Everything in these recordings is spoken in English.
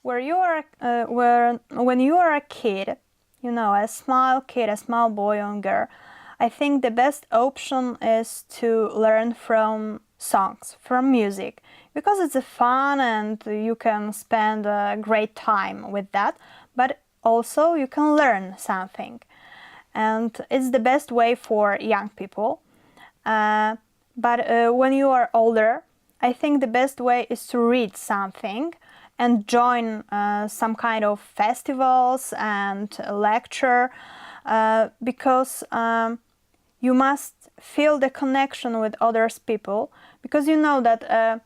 When you are a kid, you know, a small kid, a small boy or girl, I think the best option is to learn from songs, from music, because it's a fun and you can spend a great time with that, but also you can learn something. And it's the best way for young people. But when you are older, I think the best way is to read something and join some kind of festivals and lecture, because you must feel the connection with others people, because you know that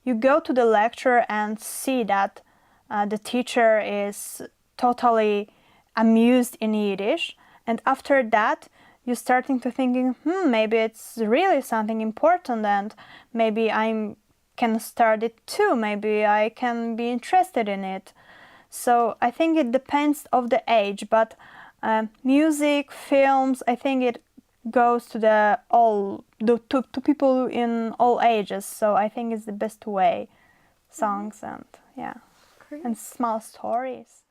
you go to the lecture and see that the teacher is totally amused in Yiddish, and after that you're starting to thinking, maybe it's really something important and maybe I can start it too, maybe I can be interested in it. So I think it depends of the age, but music, films, I think it goes to to people in all ages. So I think it's the best way, songs and yeah, Great. and small stories.